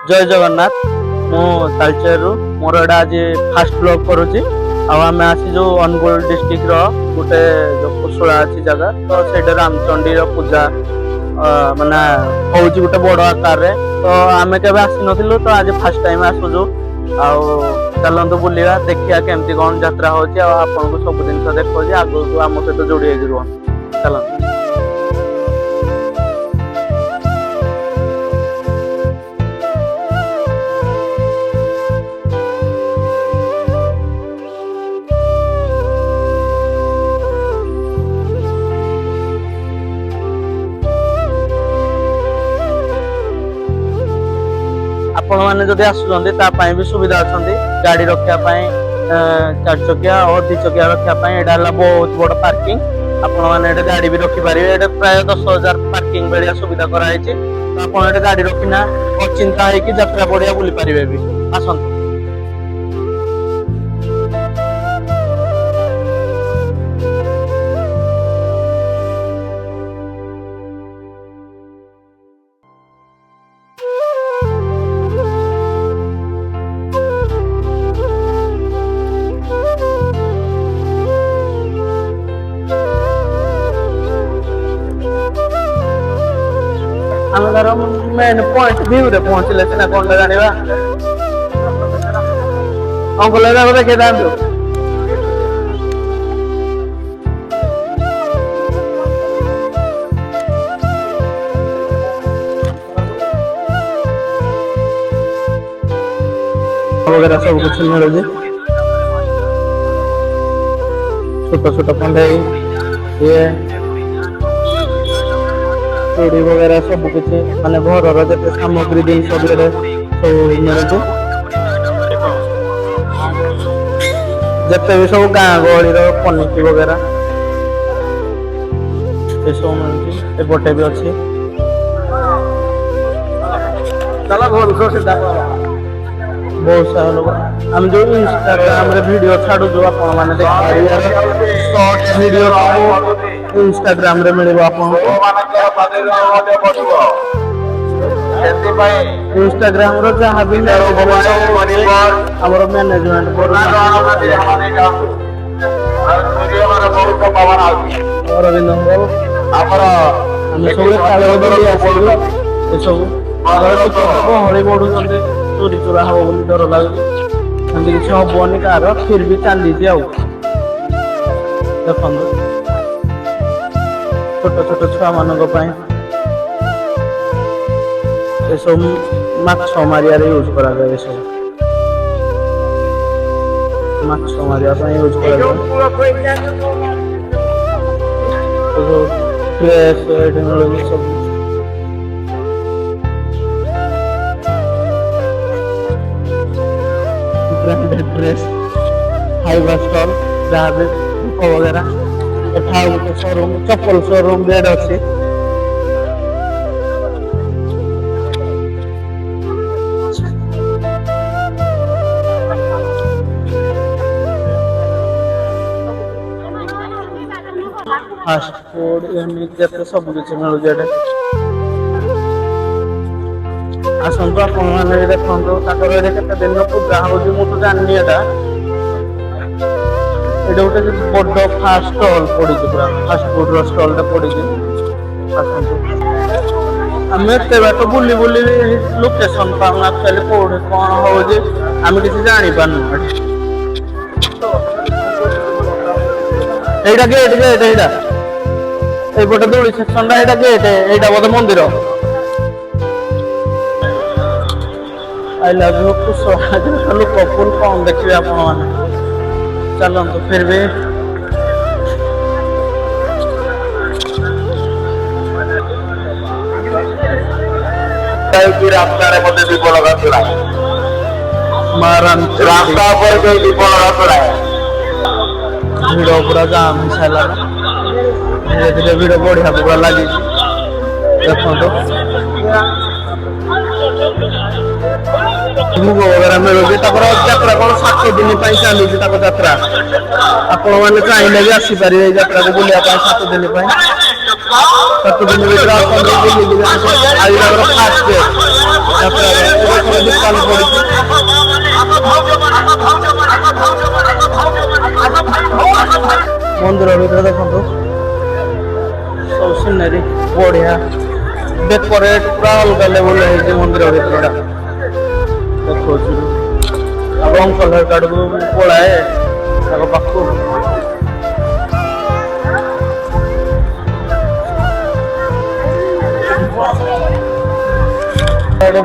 जय जगन्नाथ मु तालचेरु मोर एटा आज फास्ट ब्लॉग करुची आम आसी जो अनुगुल डिस्ट्रिक्ट गोटे जो कुशला अच्छी जगह तो से रामचंडी पूजा माने हूँ गोटे बड़ आकार रे तो आम के आसी नु तो आज फास्ट टाइम आसुचु चलतु बुलिया देखिया केमती कौन यात्रा होची आपन को सब जिन देखो आगु आम सहित जोड़ी रुह चलतु आपण मैंने जब आसुँच भी सुविधा अच्छा गाड़ी रखापी 4 चकिया और 2 चकिया रखापी यहाँ बहुत बड़ पार्किंग आपण मैंने गाड़ी भी रखिपारे प्राय 10,000 पार्किंग भाया सुविधा कराई तो आप गाड़ी रखिना अचिंता होगी यात्रा बढ़िया बुली पारे भी आसतु आम तार मेन पॉइंट व्यू रे पहुंचले सिना कौन जाना अंकल देखे था वगैरह सब कुछ मिलूँ छोट छोट कंडे ये चूड़ी वगैरह सब कुछ माने घर जिते सामग्री दिन सब मिलूँ जिते भी सब गाँ गहली पनिकी वगैरह ये सब मिलूँ एपटे भी अच्छी बहुत सारा लोग आम जो इंस्टाग्राम रे वीडियो छाड़ू जो आपण माने देखिए शॉर्ट वीडियो इंस्टाग्राम रे मिलिबो आपन इंस्टाग्राम रो जहाँ भी हमर मैनेजमेंट अरविंद हम सब काले बुली आसिलु ए सब गहली बढ़ू चोरी चोरा हम बोली डर लगे किसी हबनी कार फिर भी चली देख छोट छोट छुआ मान सब माछ मारिया यूज करा सब माछ मारिया यूज करा सब ब्रांडेड ड्रेस हाईवा स्टॉल जहाँ भी वगैरह गोटे शोरूम चप्पल शोरूम बेड अच्छी फास्ट फूड जैसे सब किसी मिलूँ आसतु आप देखो केते दिन पूजा होगी मुझे जानी एटा गोटे बड़ फास्ट स्टॉल पड़ी पूरा फास्ट फूड स्टॉल पड़ी आम एत बाट बुली बुली लोकेशन पाऊँ एक्चुअली कौटे कौन हो आम किसी जानी पार्नु एटा गेट गेट एटा एपटे दोली सेक्शन टा गेट एटा बोधे मंदिर आई लव यू कुशला लोक फुल कौन देखिए आपण मैंने चलतु फिर भी रास्ता दीप लगा चढ़ा रास्ता दीप लगा चढ़ा भिड़ पूरा जाम हो सारा धीरे धीरे भिड़ बढ़िया पूरा लगी देखो भोग वगैरह मिलूँ यात्रा कौन 7 दिन चलुची यात्रा आपण मैंने चाहिए भी आसीपारे यात्रा को बुलाया 7 दिन 7 दिन आज फास्ट मंदिर भीतर देखो सब सीनरी बढ़िया डेकोरेट पूरा अलग लेवल है मंदिर भीतर देखो रंग कलर काड़ को पलाए पाख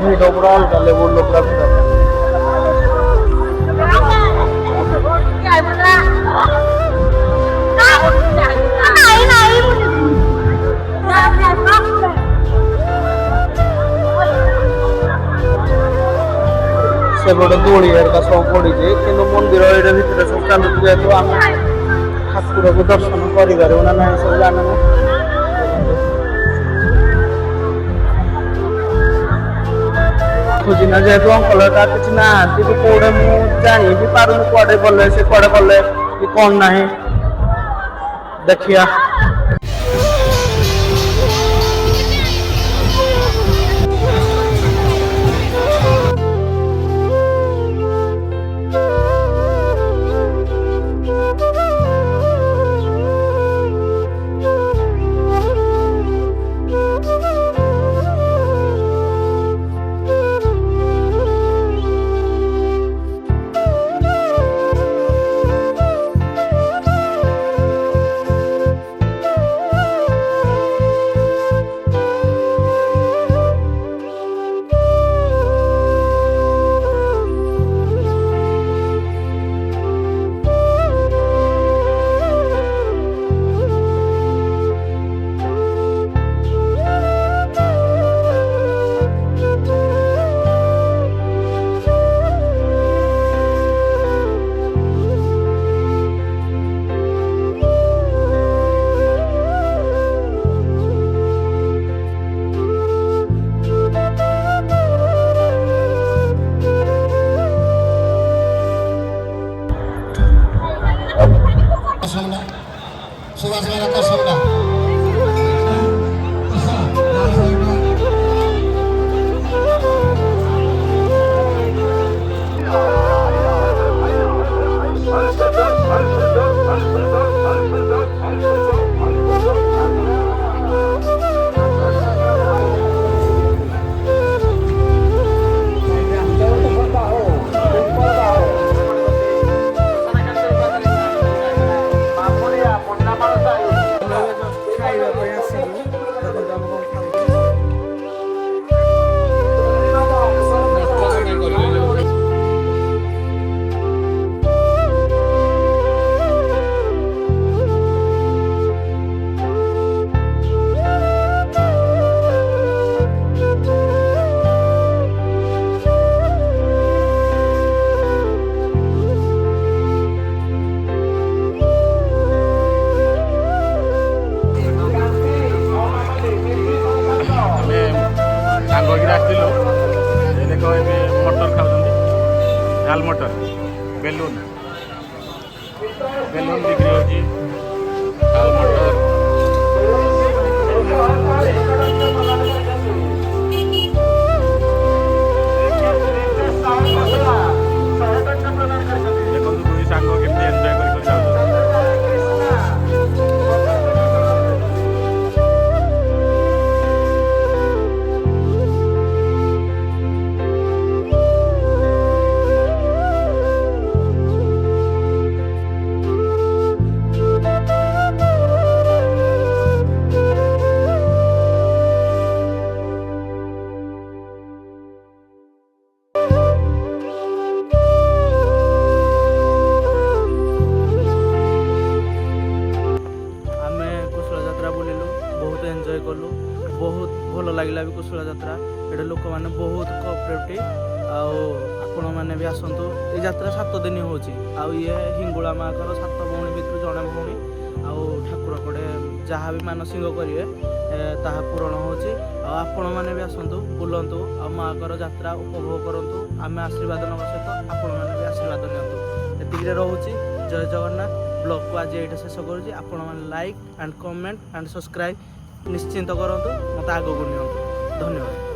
भिड़ पूरा अलग लेवल पूरा से गोटे दोड़ी सब पड़ी कि मंदिर ये भितर सब चलु जेहतु आम ठाकुर को दर्शन कर ना सब जाना खोजी ना जेहतु अंकल किसी ना कौड़े मुझे जानी भी पार कड़े गले से कड़े गले कि कौन ना देखिया सुभाष मेरा कसौड़ा मटर खाऊँ झाल मटर बेलून बेलून बिक्री होची झाल मटर देखो दुई सांग केमती एंजॉय कर बहुत एंजॉय कलु बहुत भल लगे भी कुशला यात्रा ये लोक मैंने बहुत कोऑपरेटिव आपण मैंने भी आसतु ये यात्रा 7 दिन हो ये हिंगुला माँ को 7 भौणी भर जड़े भौणी ठाकुर कड़े जहाँ भी मानसिक करेंगे ताहा पूरण होपण मैंने भी आसतु बुलतु माँ को यात्रा उपभोग करूँ आम आशीर्वाद नवा सहित आपण मैंने भी आशीर्वाद नियंतु रोचे जय जगन्नाथ ब्लॉग को आज ये शेष करुँच आपण मैंने like and comment and subscribe निश्चिंत करूँ मत आगक नि धन्यवाद।